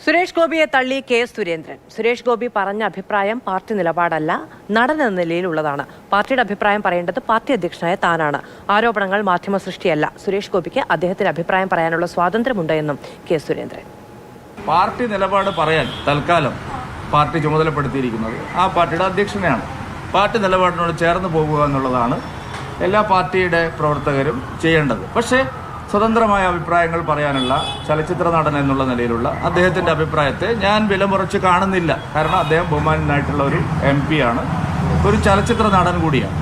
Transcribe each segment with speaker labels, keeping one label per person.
Speaker 1: സുരേഷ് ഗോപിയെ തള്ളി കെ സുരേന്ദ്രൻ. സുരേഷ് ഗോപി പറഞ്ഞ അഭിപ്രായം പാർട്ടി നിലപാടല്ല, നടൻ എന്ന നിലയിലുള്ളതാണ്. പാർട്ടിയുടെ അഭിപ്രായം പറയേണ്ടത് പാർട്ടി അധ്യക്ഷനായ താനാണ്. ആരോപണങ്ങൾ മാധ്യമ സൃഷ്ടിയല്ല. സുരേഷ് ഗോപിക്ക് അദ്ദേഹത്തിന്റെ അഭിപ്രായം പറയാനുള്ള സ്വാതന്ത്ര്യമുണ്ട് എന്നും കെ സുരേന്ദ്രൻ.
Speaker 2: പാർട്ടി നിലപാട് പറയാൻ തൽക്കാലം പാർട്ടി ചുമതലപ്പെടുത്തിയിരിക്കുന്നത് ആ പാർട്ടിയുടെ അധ്യക്ഷനെയാണ്. പാർട്ടി നിലപാടിനോട് ചേർന്ന് പോകുക എന്നുള്ളതാണ് എല്ലാ പാർട്ടിയുടെ പ്രവർത്തകരും ചെയ്യേണ്ടത്. പക്ഷേ സ്വതന്ത്രമായ അഭിപ്രായങ്ങൾ പറയാനുള്ള ചലച്ചിത്ര നടൻ എന്നുള്ള നിലയിലുള്ള അദ്ദേഹത്തിന്റെ അഭിപ്രായത്തെ ഞാൻ വിലമുറച്ച് കാണുന്നില്ല. കാരണം അദ്ദേഹം ബഹുമാനനായിട്ടുള്ള ഒരു MP ആണ്, ഒരു ചലച്ചിത്ര നടൻ കൂടിയാണ്.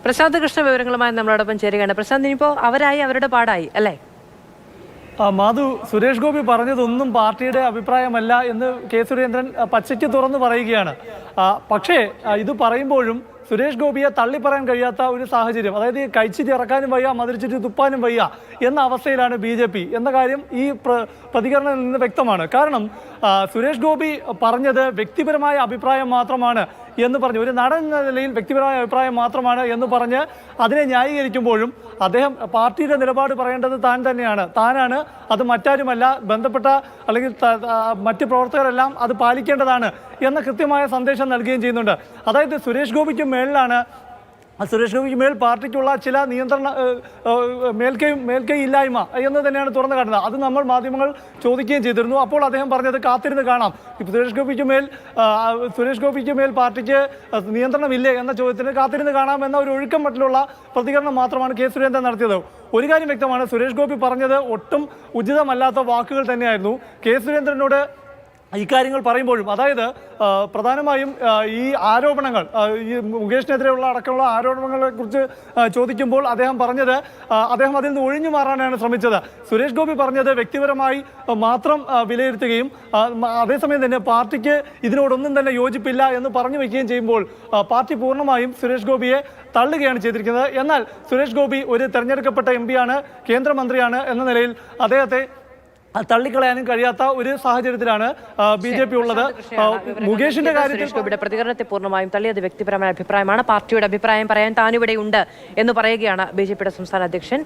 Speaker 1: പ്രശാന്ത് കൃഷ്ണ വിവരങ്ങളുമായി നമ്മളോടൊപ്പം ചേരുകയാണ്. പ്രശാന്ത്, ഇനിയിപ്പോ അവരായി അവരുടെ പാടായി അല്ലേ?
Speaker 3: മാധു, സുരേഷ് ഗോപി പറഞ്ഞതൊന്നും പാർട്ടിയുടെ അഭിപ്രായമല്ല എന്ന് കെ സുരേന്ദ്രൻ പച്ചയ്ക്ക് തുറന്നു പറയുകയാണ്. പക്ഷേ ഇത് പറയുമ്പോഴും സുരേഷ് ഗോപിയെ തള്ളിപ്പറയാൻ കഴിയാത്ത ഒരു സാഹചര്യം, അതായത് കഴിച്ചിട്ട് ഇറക്കാനും വയ്യ, മതിരിച്ചിട്ട് തുപ്പാനും വയ്യ എന്ന അവസ്ഥയിലാണ് BJP എന്ന കാര്യം ഈ പ്രതികരണത്തിൽ നിന്ന് വ്യക്തമാണ്. കാരണം സുരേഷ് ഗോപി പറഞ്ഞത് വ്യക്തിപരമായ അഭിപ്രായം മാത്രമാണ് എന്ന് പറഞ്ഞ്, ഒരു നടൻ എന്ന നിലയിൽ വ്യക്തിപരമായ അഭിപ്രായം മാത്രമാണ് എന്ന് പറഞ്ഞ് അതിനെ ന്യായീകരിക്കുമ്പോഴും അദ്ദേഹം പാർട്ടിയുടെ നിലപാട് പറയേണ്ടത് താൻ തന്നെയാണ്, താനാണ്, അത് മറ്റാരുമല്ല, ബന്ധപ്പെട്ട അല്ലെങ്കിൽ മറ്റ് പ്രവർത്തകരെല്ലാം അത് പാലിക്കേണ്ടതാണ് എന്ന കൃത്യമായ സന്ദേശം നൽകുകയും ചെയ്യുന്നുണ്ട്. അതായത് സുരേഷ് ഗോപിക്ക് മേളിലാണ്, സുരേഷ് ഗോപിക്ക് മേൽ പാർട്ടിക്കുള്ള ചില നിയന്ത്രണ മേൽക്കൈ ഇല്ലായ്മ എന്ന് തന്നെയാണ് തുറന്നു കാട്ടുന്നത്. അത് നമ്മൾ മാധ്യമങ്ങൾ ചോദിക്കുകയും ചെയ്തിരുന്നു. അപ്പോൾ അദ്ദേഹം പറഞ്ഞത് കാത്തിരുന്ന് കാണാം. സുരേഷ് ഗോപിക്ക് മേൽ പാർട്ടിക്ക് നിയന്ത്രണമില്ലേ എന്ന ചോദ്യത്തിന് കാത്തിരുന്ന് കാണാം എന്ന ഒരു ഒഴുക്കം മട്ടിലുള്ള പ്രതികരണം മാത്രമാണ് കെ സുരേന്ദ്രൻ നടത്തിയത്. ഒരു കാര്യം വ്യക്തമാണ്, സുരേഷ് ഗോപി പറഞ്ഞത് ഒട്ടും ഉചിതമല്ലാത്ത വാക്കുകൾ തന്നെയായിരുന്നു. കെ സുരേന്ദ്രനോട് ഇക്കാര്യങ്ങൾ പറയുമ്പോഴും, അതായത് പ്രധാനമായും ഈ ആരോപണങ്ങൾ, ഈ മുകേഷിനെതിരെയുള്ള അടക്കമുള്ള ആരോപണങ്ങളെ കുറിച്ച് ചോദിക്കുമ്പോൾ അദ്ദേഹം പറഞ്ഞത് അദ്ദേഹം അതിൽ നിന്ന് ഒഴിഞ്ഞു മാറാനാണ് ശ്രമിച്ചത്. സുരേഷ് ഗോപി പറഞ്ഞത് വ്യക്തിപരമായി മാത്രം വിലയിരുത്തുകയും അതേസമയം തന്നെ പാർട്ടിക്ക് ഇതിനോടൊന്നും തന്നെ യോജിപ്പില്ല എന്ന് പറഞ്ഞു വയ്ക്കുകയും ചെയ്യുമ്പോൾ പാർട്ടി പൂർണ്ണമായും സുരേഷ് ഗോപിയെ തള്ളുകയാണ് ചെയ്തിരിക്കുന്നത്. എന്നാൽ സുരേഷ് ഗോപി ഒരു തെരഞ്ഞെടുക്കപ്പെട്ട MP ആണ്, കേന്ദ്രമന്ത്രിയാണ് എന്ന നിലയിൽ അദ്ദേഹത്തെ തള്ളിക്കളയാനും കഴിയാത്ത ഒരു സാഹചര്യത്തിലാണ് BJP ഉള്ളത്. മുകേഷിന്റെ കാര്യത്തിൽ
Speaker 1: ഗോപിയുടെ പ്രതികരണത്തെ പൂർണ്ണമായും തള്ളിയത് വ്യക്തിപരമായ അഭിപ്രായമാണ്. പാർട്ടിയുടെ അഭിപ്രായം പറയാൻ താനിവിടെ ഉണ്ട് എന്ന് പറയുകയാണ് BJPയുടെ സംസ്ഥാന അധ്യക്ഷൻ